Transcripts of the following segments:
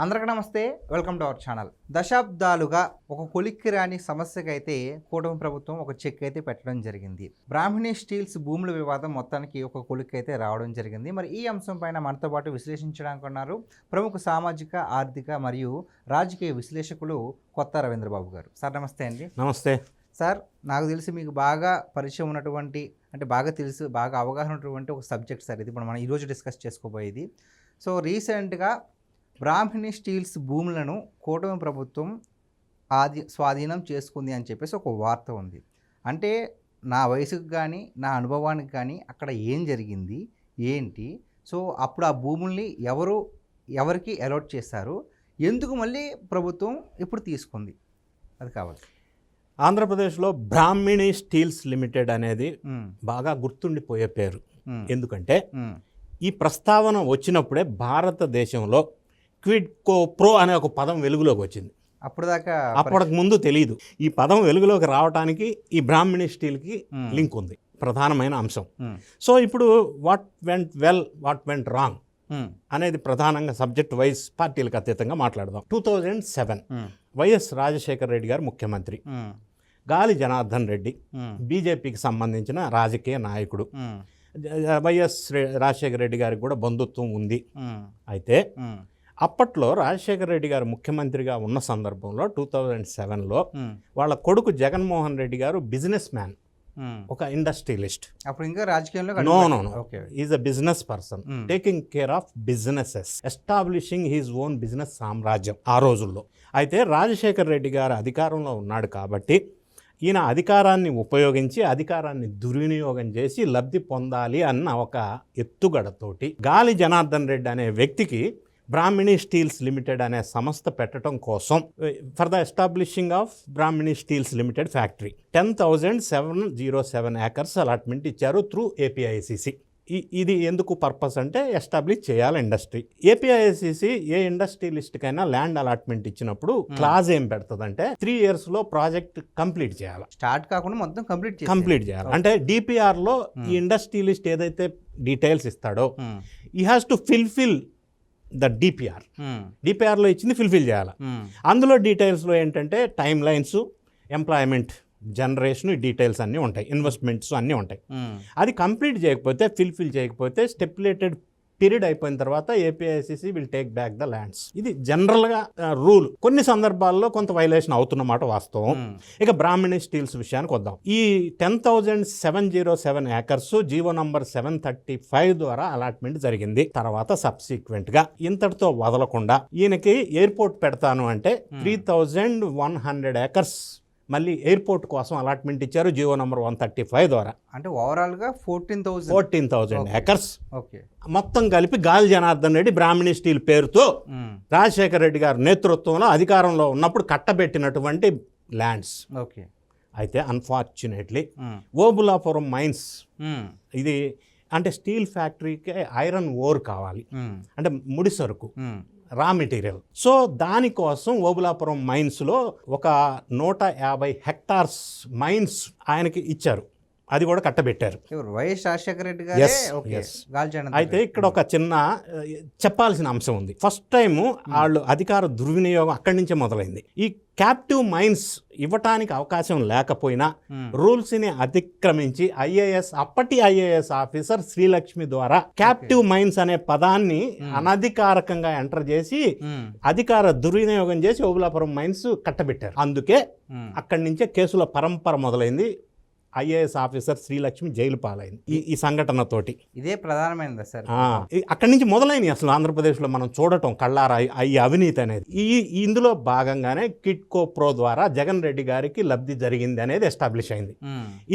అందరికీ నమస్తే, welcome to our channel. దశాబ్దాలుగా ఒక కొలిక్కి రాని సమస్యకైతే కూటమి ప్రభుత్వం ఒక చెక్ అయితే పెట్టడం జరిగింది. బ్రాహ్మణి స్టీల్స్ భూముల వివాదం మొత్తానికి ఒక కొలిక్కి అయితే రావడం జరిగింది. మరి ఈ అంశం పైన మనతో పాటు విశ్లేషించడానికి ఉన్నారు ప్రముఖ సామాజిక, ఆర్థిక మరియు రాజకీయ విశ్లేషకులు కొత్త రవీంద్రబాబు గారు. సార్ నమస్తే అండి. నమస్తే సార్. నాకు తెలిసి మీకు బాగా పరిచయం ఉన్నటువంటి, అంటే బాగా తెలుసు, బాగా అవగాహన ఉన్నటువంటి ఒక సబ్జెక్ట్ సార్ ఇది. ఇప్పుడు మనం ఈరోజు డిస్కస్ చేసుకోబోయేది. సో రీసెంట్గా బ్రాహ్మణి స్టీల్స్ భూములను కూటమి ప్రభుత్వం స్వాధీనం చేసుకుంది అని చెప్పేసి ఒక వార్త ఉంది. అంటే నా వయసుకు కానీ నా అనుభవానికి కానీ అక్కడ ఏం జరిగింది ఏంటి, సో అప్పుడు ఆ భూముల్ని ఎవరికి అలాట్ చేశారు, ఎందుకు మళ్ళీ ప్రభుత్వం ఇప్పుడు తీసుకుంది, అది కావాలి. ఆంధ్రప్రదేశ్లో బ్రాహ్మణి స్టీల్స్ లిమిటెడ్ అనేది బాగా గుర్తుండిపోయే పేరు. ఎందుకంటే ఈ ప్రస్తావన వచ్చినప్పుడే భారతదేశంలో క్విడ్ కో ప్రో అనే ఒక పదం వెలుగులోకి వచ్చింది. అప్పటికి ముందు తెలియదు. ఈ పదం వెలుగులోకి రావడానికి ఈ బ్రాహ్మణి స్టీల్కి లింక్ ఉంది, ప్రధానమైన అంశం. సో ఇప్పుడు what went well, what went wrong అనేది ప్రధానంగా సబ్జెక్ట్ వైజ్ పార్టీలకు అతీతంగా మాట్లాడదాం. 2007 వైఎస్ రాజశేఖర రెడ్డి గారు ముఖ్యమంత్రి, గాలి జనార్దన్ రెడ్డి బీజేపీకి సంబంధించిన రాజకీయ నాయకుడు. వైఎస్ రాజశేఖర రెడ్డి గారికి కూడా బంధుత్వం ఉంది. అయితే అప్పట్లో రాజశేఖర రెడ్డి గారు ముఖ్యమంత్రిగా ఉన్న సందర్భంలో 2007లో వాళ్ళ కొడుకు జగన్మోహన్ రెడ్డి గారు బిజినెస్ మ్యాన్, ఒక ఇండస్ట్రియలిస్ట్. అప్పుడు ఇంకా రాజకీయంలో is a business person taking care of businesses, establishing his own business సామ్రాజ్యం ఆ రోజుల్లో. అయితే రాజశేఖర రెడ్డి గారు అధికారంలో ఉన్నాడు కాబట్టి ఈయన అధికారాన్ని ఉపయోగించి అధికారాన్ని దుర్వినియోగం చేసి లబ్ధి పొందాలి అన్న ఒక ఎత్తుగడతోటి గాలి జనార్దన్ రెడ్డి అనే వ్యక్తికి బ్రాహ్మణి స్టీల్స్ లిమిటెడ్ అనే సంస్థ పెట్టడం కోసం for the establishing of Brahmani steels limited factory 10,707 acres allotment ఇచ్చారు త్రూ ఏపీఐసిసి. ఇది ఎందుకు పర్పస్ అంటే ఎస్టాబ్లిష్ చేయాలి ఇండస్ట్రీ. ఏపీఐసిసి ఏ ఇండస్ట్రియలిస్ట్కైనా ల్యాండ్ అలాట్మెంట్ ఇచ్చినప్పుడు క్లాజ్ ఏం పెడుతుందంటే 3 yearsలో ప్రాజెక్ట్ కంప్లీట్ చేయాలి. స్టార్ట్ కాకుండా మొత్తం కంప్లీట్ చేయాలి. అంటే డిపిఆర్లో ఈ ఇండస్ట్రియలిస్ట్ ఏదైతే డీటెయిల్స్ ఇస్తాడో ఈ హ్యాస్ టు ఫిల్ఫిల్ ద డిపిఆర్లో ఇచ్చింది ఫిల్ఫిల్ చేయాలి. అందులో డీటెయిల్స్లో ఏంటంటే time lines, employment generation, details అన్నీ ఉంటాయి, ఇన్వెస్ట్మెంట్స్ అన్నీ ఉంటాయి. అది కంప్లీట్ చేయకపోతే, ఫిల్ఫిల్ చేయకపోతే స్టెప్యులేటెడ్ పీరియడ్ అయిపోయిన తర్వాత APICC will take back the lands. ఇది జనరల్గా రూల్. కొన్ని సందర్భాల్లో కొంత వైలేషన్ అవుతున్నమాట వాస్తవం. ఇక బ్రాహ్మణి స్టీల్స్ విషయానికి వద్దాం. ఈ 10,707 acres జీవో నంబర్ 735 ద్వారా అలాట్మెంట్ జరిగింది. తర్వాత సబ్సిక్వెంట్గా ఇంతటితో వదలకుండా ఈయనకి ఎయిర్పోర్ట్ పెడతాను అంటే 3,100 acres మళ్ళీ ఎయిర్పోర్ట్ కోసం అలాట్మెంట్ ఇచ్చారు జీవో నంబర్ 135 ద్వారా. అంటే ఓవరాల్గా 14,000 acres మొత్తం కలిపి గాలి జనార్దన్ రెడ్డి బ్రాహ్మణి స్టీల్ పేరుతో రాజశేఖర రెడ్డి గారి నేతృత్వంలో అధికారంలో ఉన్నప్పుడు కట్టబెట్టినటువంటి ల్యాండ్స్. అయితే అన్ఫార్చునేట్లీ ఓబులాపురం మైన్స్, ఇది అంటే స్టీల్ ఫ్యాక్టరీకి ఐరన్ ఓర్ కావాలి, అంటే ముడి సరుకు, రా మెటీరియల్. సో దానికోసం ఓబులాపురం మైన్స్లో ఒక 150 hectares మైన్స్ ఆయనకి ఇచ్చారు. అది కూడా కట్టబెట్టారు వైఎస్ రాజశేఖర రెడ్డి గారు. అయితే ఇక్కడ ఒక చిన్న చెప్పాల్సిన అంశం ఉంది. ఫస్ట్ టైం వాళ్ళు అధికార దుర్వినియోగం అక్కడి నుంచే మొదలైంది. ఈ క్యాప్టివ్ మైన్స్ ఇవ్వటానికి అవకాశం లేకపోయినా రూల్స్ని అతిక్రమించి అప్పటి ఐఏఎస్ ఆఫీసర్ శ్రీలక్ష్మి ద్వారా క్యాప్టివ్ మైన్స్ అనే పదాన్ని అనధికారకంగా ఎంటర్ చేసి అధికార దుర్వినియోగం చేసి ఓబులాపురం మైన్స్ కట్టబెట్టారు. అందుకే అక్కడి నుంచే కేసుల పరంపర మొదలైంది. ఐఏఎస్ ఆఫీసర్ శ్రీలక్ష్మి జైలు పాలైంది ఈ సంఘటనతోటి. ఇదే ప్రధానమైనది సార్. అక్కడి నుంచి మొదలైనవి అసలు ఆంధ్రప్రదేశ్లో మనం చూడటం కళ్ళారా ఈ అవినీతి అనేది. ఇందులో భాగంగానే కిడ్కో ప్రో ద్వారా జగన్ రెడ్డి గారికి లబ్ధి జరిగింది అనేది ఎస్టాబ్లిష్ అయింది.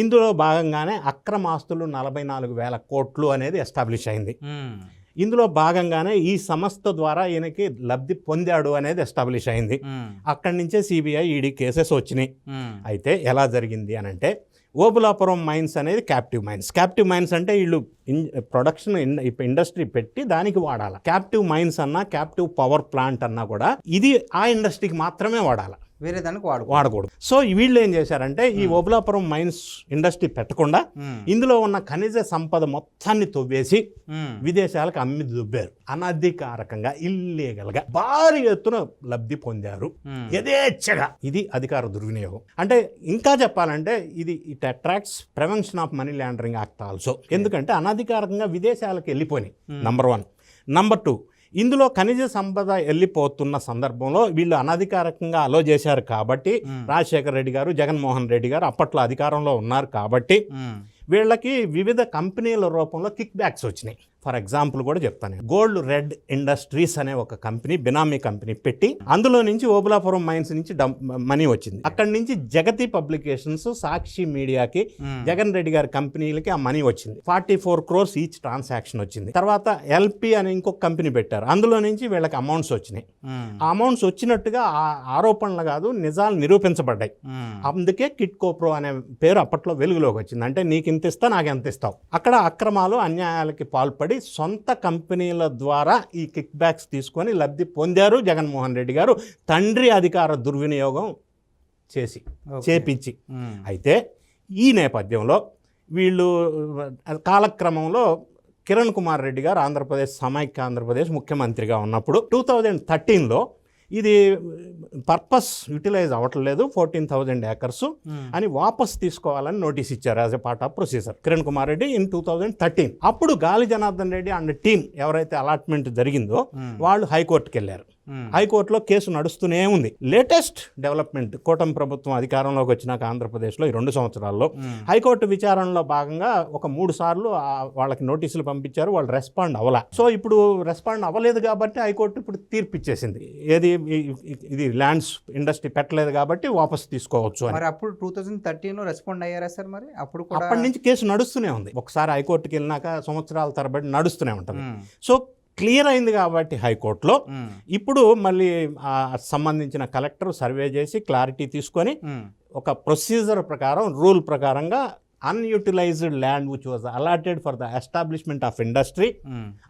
ఇందులో భాగంగానే అక్రమాస్తులు 44,000 కోట్లు అనేది ఎస్టాబ్లిష్ అయింది. ఇందులో భాగంగానే ఈ సంస్థ ద్వారా ఈయనకి లబ్ధి పొందాడు అనేది ఎస్టాబ్లిష్ అయింది. అక్కడి నుంచే సిబిఐ, ఈడీ కేసెస్ వచ్చినాయి. అయితే ఎలా జరిగింది అని అంటే ఓబులాపురం మైన్స్ అనేది క్యాప్టివ్ మైన్స్ అంటే వీళ్ళు ప్రొడక్షన్ ఇండస్ట్రీ పెట్టి దానికి వాడాలి. క్యాప్టివ్ మైన్స్ అన్నా, క్యాప్టివ్ పవర్ ప్లాంట్ అన్నా కూడా ఇది ఆ ఇండస్ట్రీకి మాత్రమే వాడాలి. వేరే దానికి వాడకూడదు. సో వీళ్ళు ఏం చేశారంటే ఈ ఓబులాపురం మైన్స్ ఇండస్ట్రీ పెట్టకుండా ఇందులో ఉన్న ఖనిజ సంపద మొత్తాన్ని తవ్వేసి విదేశాలకు అమ్మి దుబ్బారు. అనధికారకంగా ఇల్లీగల్గా భారీ ఎత్తున లబ్ధి పొందారు యథేచ్ఛగా. ఇది అధికార దుర్వినియోగం. అంటే ఇంకా చెప్పాలంటే it attracts prevention of money laundering act also. ఎందుకంటే అనధికారికంగా విదేశాలకు వెళ్ళిపోయినాయి, నంబర్ 1. నంబర్ 2, ఇందులో ఖనిజ సంపద వెళ్ళిపోతున్న సందర్భంలో వీళ్ళు అనధికారికంగా అలో చేశారు కాబట్టి రాజశేఖర రెడ్డి గారు, జగన్మోహన్ రెడ్డి గారు అప్పట్లో అధికారంలో ఉన్నారు కాబట్టి వీళ్ళకి వివిధ కంపెనీల రూపంలో కిక్ బ్యాక్స్ వచ్చినాయి. ఫర్ ఎగ్జాంపుల్ కూడా చెప్తాను. గోల్డ్ రెడ్ ఇండస్ట్రీస్ అనే ఒక కంపెనీ, బినామీ కంపెనీ పెట్టి అందులో నుంచి ఓబులాపురం మైన్స్ నుంచి మనీ వచ్చింది. అక్కడి నుంచి జగతి పబ్లికేషన్స్, సాక్షి మీడియాకి, జగన్ రెడ్డి గారి కంపెనీలకి ఆ మనీ వచ్చింది. 44 crores ఈచ్ ట్రాన్సాక్షన్ వచ్చింది. తర్వాత ఎల్పి అని ఇంకొక కంపెనీ పెట్టారు, అందులో నుంచి వీళ్ళకి అమౌంట్స్ వచ్చినాయి. ఆ అమౌంట్స్ వచ్చినట్టుగా ఆరోపణలు కాదు, నిజాలు నిరూపించబడ్డాయి. అందుకే కిట్కో ప్రో అనే పేరు అప్పట్లో వెలుగులోకి వచ్చింది. అంటే నీకు ఇంత ఇస్తా, నాకు ఎంత ఇస్తావు. అక్కడ అక్రమాలు, అన్యాయాలకి పాల్పడి సొంత కంపెనీల ద్వారా ఈ కిక్ బ్యాక్స్ తీసుకొని లబ్ధి పొందారు జగన్మోహన్ రెడ్డి గారు, తండ్రి అధికార దుర్వినియోగం చేపించి. అయితే ఈ నేపథ్యంలో వీళ్ళు కాలక్రమంలో కిరణ్ కుమార్ రెడ్డి గారు ఆంధ్రప్రదేశ్, సమైక్య ఆంధ్రప్రదేశ్ ముఖ్యమంత్రిగా ఉన్నప్పుడు 2013లో ఇది పర్పస్ యూటిలైజ్ అవ్వట్లేదు, 14,000 acres అని వాపస్ తీసుకోవాలని నోటీస్ ఇచ్చారు as a part of procedure Kiran Kumar Reddy in 2013. అప్పుడు గాలి జనార్దన్ రెడ్డి అండ్ టీం ఎవరైతే అలాట్మెంట్ జరిగిందో వాళ్ళు హైకోర్టుకి వెళ్ళారు. హైకోర్టులో కేసు నడుస్తూనే ఉంది. లేటెస్ట్ డెవలప్మెంట్, కూటమి ప్రభుత్వం అధికారంలోకి వచ్చినాక ఆంధ్రప్రదేశ్లో ఈ 2 సంవత్సరాల్లో హైకోర్టు విచారణలో భాగంగా ఒక 3 సార్లు వాళ్ళకి నోటీసులు పంపించారు, వాళ్ళు రెస్పాండ్ అవ్వలా. సో ఇప్పుడు రెస్పాండ్ అవ్వలేదు కాబట్టి హైకోర్టు ఇప్పుడు తీర్పు ఇచ్చేసింది, ఏది ఇది ల్యాండ్స్ ఇండస్ట్రీ పెట్టలేదు కాబట్టి వాపస్ తీసుకోవచ్చు అని. మరి అప్పుడు 2013లో రెస్పాండ్ అయ్యారా సార్? మరి అప్పటి నుంచి కేసు నడుస్తూనే ఉంది. ఒకసారి హైకోర్టుకి వెళ్ళినాక సంవత్సరాల తరబడి నడుస్తూనే ఉంటుంది. సో క్లియర్ అయింది కాబట్టి హైకోర్టులో ఇప్పుడు మళ్ళీ సంబంధించిన కలెక్టర్ సర్వే చేసి క్లారిటీ తీసుకొని ఒక ప్రొసీజర్ ప్రకారం, రూల్ ప్రకారంగా unutilised land which was allotted for the establishment of industry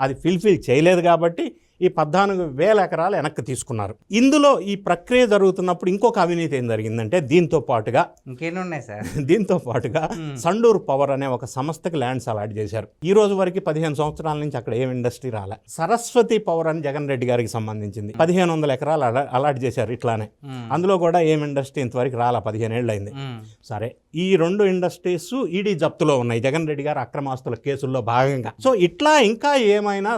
అది ఫిల్ఫిల్ చేయలేదు కాబట్టి ఈ 14,000 ఎకరాలు వెనక్కి తీసుకున్నారు. ఇందులో ఈ ప్రక్రియ జరుగుతున్నప్పుడు ఇంకొక అవినీతి ఏం జరిగిందంటే దీంతో పాటుగా ఇంకేమున్నాయి సార్, దీంతో పాటుగా సండూర్ పవర్ అనే ఒక సంస్థకి ల్యాండ్స్ అలాట్ చేశారు. ఈ రోజు వరకు 15 సంవత్సరాల నుంచి అక్కడ ఏం ఇండస్ట్రీ రాలే. సరస్వతి పవర్ అని జగన్ రెడ్డి గారికి సంబంధించింది 1,500 ఎకరాలు అలాట్ చేశారు ఇట్లానే. అందులో కూడా ఏం ఇండస్ట్రీ ఇంతవరకు రాలా, 15 ఏళ్ళు అయింది. సరే, ఈ 2 ఇండస్ట్రీస్ ఈడీ జప్తులో ఉన్నాయి జగన్ రెడ్డి గారు అక్రమాస్తుల కేసుల్లో భాగంగా. సో ఇట్లా ఇంకా ఏమైనా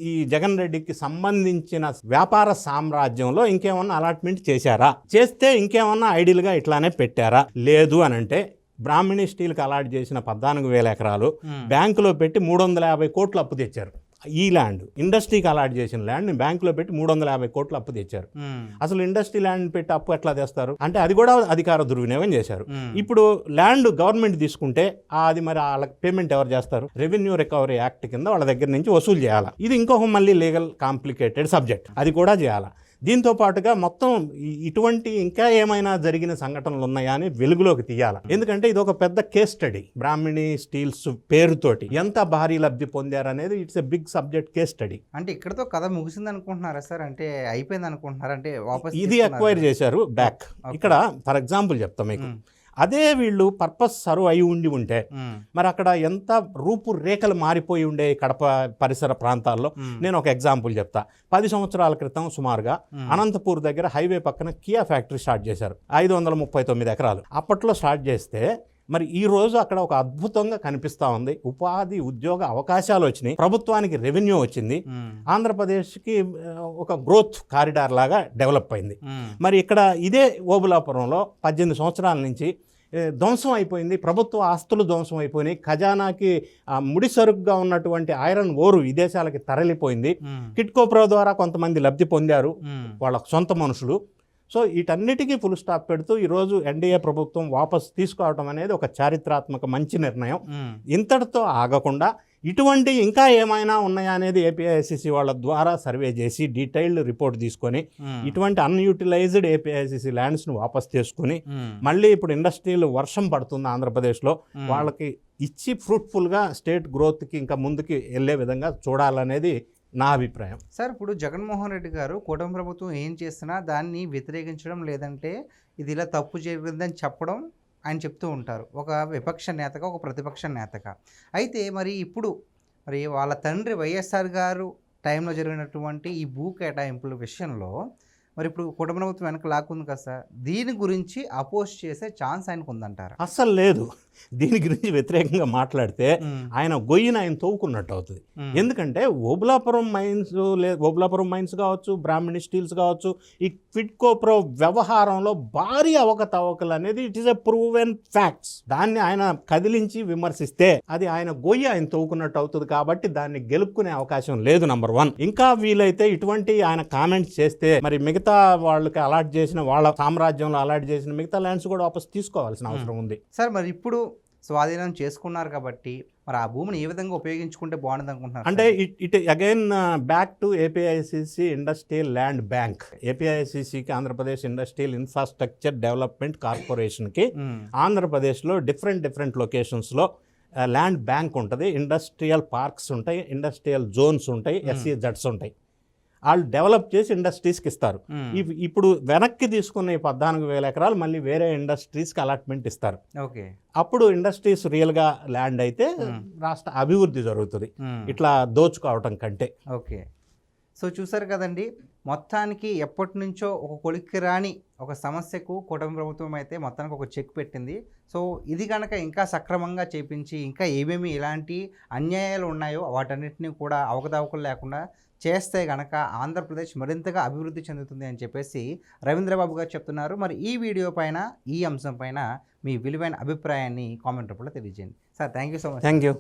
ఈ జగన్ రెడ్డికి సంబంధించిన వ్యాపార సామ్రాజ్యంలో ఇంకేమన్నా అలాట్మెంట్ చేశారా, చేస్తే ఇంకేమన్నా ఐడియల్గా ఇట్లానే పెట్టారా? లేదు అని అంటే బ్రాహ్మణి స్టీల్కి అలాట్ చేసిన 14,000 ఎకరాలు బ్యాంకులో పెట్టి 350 కోట్లు అప్పు తెచ్చారు. ఈ ల్యాండ్ ఇండస్ట్రీకి అలాట్ చేసిన ల్యాండ్ బ్యాంకులో పెట్టి 350 కోట్లు అప్పు తెచ్చారు. అసలు ఇండస్ట్రీ ల్యాండ్ పెట్టి అప్పు ఎట్లా తెస్తారు అంటే అది కూడా అధికార దుర్వినియోగం చేశారు. ఇప్పుడు ల్యాండ్ గవర్నమెంట్ తీసుకుంటే అది మరి వాళ్ళకి పేమెంట్ ఎవరు చేస్తారు? రెవెన్యూ రికవరీ యాక్ట్ కింద వాళ్ళ దగ్గర నుంచి వసూలు చేయాలి. ఇది ఇంకొక మళ్ళీ లీగల్ కాంప్లికేటెడ్ సబ్జెక్ట్, అది కూడా చేయాలి. దీంతో పాటుగా మొత్తం ఇటువంటి ఇంకా ఏమైనా జరిగిన సంఘటనలు ఉన్నాయా అని వెలుగులోకి తీయాలి. ఎందుకంటే ఇది ఒక పెద్ద కేస్ స్టడీ. బ్రాహ్మణి స్టీల్స్ పేరుతోటి ఎంత భారీ లబ్ధి పొందారనేది it's a big subject case study. అంటే ఇక్కడతో కథ ముగిసింది అనుకుంటున్నారా సార్? అంటే అయిపోయింది అనుకుంటున్నారా? అంటే వాపస్ ఇది అక్వైర్ చేశారు బ్యాక్. ఇక్కడ ఫర్ ఎగ్జాంపుల్ చెప్తాం మీకు, అదే వీళ్ళు పర్పస్ సర్వ్ అయి ఉంటే మరి అక్కడ ఎంత రూపురేఖలు మారిపోయి ఉండే కడప పరిసర ప్రాంతాల్లో. నేను ఒక ఎగ్జాంపుల్ చెప్తా. 10 సంవత్సరాల క్రితం సుమారుగా అనంతపూర్ దగ్గర హైవే పక్కన కియా ఫ్యాక్టరీ స్టార్ట్ చేశారు, 539 ఎకరాలు. అప్పట్లో స్టార్ట్ చేస్తే మరి ఈ రోజు అక్కడ ఒక అద్భుతంగా కనిపిస్తూ ఉంది. ఉపాధి, ఉద్యోగ అవకాశాలు వచ్చినాయి, ప్రభుత్వానికి రెవెన్యూ వచ్చింది, ఆంధ్రప్రదేశ్కి ఒక గ్రోత్ కారిడార్ లాగా డెవలప్ అయింది. మరి ఇక్కడ ఇదే ఓబులాపురంలో 18 సంవత్సరాల నుంచి ధ్వంసం అయిపోయింది, ప్రభుత్వ ఆస్తులు ధ్వంసం అయిపోయినాయి, ఖజానాకి ముడిసరుగ్గా ఉన్నటువంటి ఐరన్ ఓరు విదేశాలకి తరలిపోయింది. కిట్కో ప్రో ద్వారా కొంతమంది లబ్ధి పొందారు, వాళ్ళ సొంత మనుషులు. సో వీటన్నిటికీ ఫుల్ స్టాప్ పెడుతూ ఈరోజు ఎన్డీఏ ప్రభుత్వం వాపస్ తీసుకోవడం అనేది ఒక చారిత్రాత్మక మంచి నిర్ణయం. ఇంతటితో ఆగకుండా ఇటువంటి ఇంకా ఏమైనా ఉన్నాయా అనేది ఏపీఐసిసి వాళ్ళ ద్వారా సర్వే చేసి డీటెయిల్డ్ రిపోర్ట్ తీసుకొని ఇటువంటి అన్యూటిలైజ్డ్ ఏపీఐసిసి ల్యాండ్స్ను వాపస్ చేసుకుని మళ్ళీ ఇప్పుడు ఇండస్ట్రీలు వర్షం పడుతుంది ఆంధ్రప్రదేశ్లో, వాళ్ళకి ఇచ్చి ఫ్రూట్ఫుల్గా స్టేట్ గ్రోత్కి ఇంకా ముందుకి వెళ్ళే విధంగా చూడాలనేది నా అభిప్రాయం. సార్ ఇప్పుడు జగన్మోహన్ రెడ్డి గారు కూటమి ప్రభుత్వం ఏం చేసినా దాన్ని వ్యతిరేకించడం, లేదంటే ఇది ఇలా తప్పు జరిగిందని చెప్పడం ఆయన చెప్తూ ఉంటారు, ఒక విపక్ష నేతగా, ఒక ప్రతిపక్ష నేతగా. అయితే మరి ఇప్పుడు మరి వాళ్ళ తండ్రి వైఎస్ఆర్ గారు టైంలో జరిగినటువంటి ఈ భూ కేటాయింపుల విషయంలో మరి ఇప్పుడు కూటమి ప్రభుత్వం వెనక లాక్కుంది కదా సార్, దీని గురించి అపోజ్ చేసే ఛాన్స్ ఆయనకు ఉందంటారా? అస్సలు లేదు. దీని గురించి వ్యతిరేకంగా మాట్లాడితే ఆయన గొయ్యిని ఆయన తవ్వుకున్నట్టు అవుతుంది. ఎందుకంటే ఓబులాపురం మైన్స్ కావచ్చు, బ్రాహ్మణి స్టీల్స్ కావచ్చు, ఈ క్విడ్కో ప్రో వ్యవహారంలో భారీ అవకతవకలు అనేది it is a proven facts. దాన్ని ఆయన కదిలించి విమర్శిస్తే అది ఆయన గొయ్యి ఆయన తవ్వుకున్నట్టు అవుతుంది. కాబట్టి దాన్ని గెలుపుకునే అవకాశం లేదు. నంబర్ 1. ఇంకా వీలైతే ఇటువంటి ఆయన కామెంట్స్ చేస్తే మరి మిగతా వాళ్ళకి అలాట్ చేసిన, వాళ్ళ సామ్రాజ్యంలో అలాట్ చేసిన మిగతా ల్యాండ్స్ కూడా వాపస్ తీసుకోవాల్సిన అవసరం ఉంది. సార్ మరి ఇప్పుడు స్వాధీనం చేసుకున్నారు కాబట్టి మరి ఆ భూమిని ఏ విధంగా ఉపయోగించుకుంటే బాగుంటుంది అనుకుంటున్నారు? అంటే it again back to APICC industrial land bank. ఏపీఐసిసికి Andhra Pradesh industrial infrastructure development కార్పొరేషన్కి ఆంధ్రప్రదేశ్లో డిఫరెంట్ లొకేషన్స్లో ల్యాండ్ బ్యాంక్ ఉంటుంది. ఇండస్ట్రియల్ పార్క్స్ ఉంటాయి, ఇండస్ట్రియల్ జోన్స్ ఉంటాయి, SEZs ఉంటాయి. వాళ్ళు డెవలప్ చేసి ఇండస్ట్రీస్కి ఇస్తారు. ఇప్పుడు వెనక్కి తీసుకున్న ఈ 14,000 ఎకరాలు మళ్ళీ వేరే ఇండస్ట్రీస్కి అలాట్మెంట్ ఇస్తారు. ఓకే, అప్పుడు ఇండస్ట్రీస్ రియల్గా ల్యాండ్ అయితే రాష్ట్ర అభివృద్ధి జరుగుతుంది, ఇట్లా దోచుకోవటం కంటే. ఓకే, సో చూసారు కదండి, మొత్తానికి ఎప్పటి నుంచో ఒక కొలిక్కి రాని ఒక సమస్యకు కూటమి ప్రభుత్వం అయితే మొత్తానికి ఒక చెక్ పెట్టింది. సో ఇది కనుక ఇంకా సక్రమంగా చేపించి ఇంకా ఏమేమి ఇలాంటి అన్యాయాలు ఉన్నాయో వాటన్నిటిని కూడా అవకతవకలు లేకుండా చేస్తే కనుక ఆంధ్రప్రదేశ్ మరింతగా అభివృద్ధి చెందుతుంది అని చెప్పేసి రవీంద్రబాబు గారు చెప్తున్నారు. మరి ఈ వీడియో పైన, ఈ అంశం పైన మీ విలువైన అభిప్రాయాన్ని కామెంట్ రూపంలో తెలియజేయండి. Sir thank you so much. Thank you.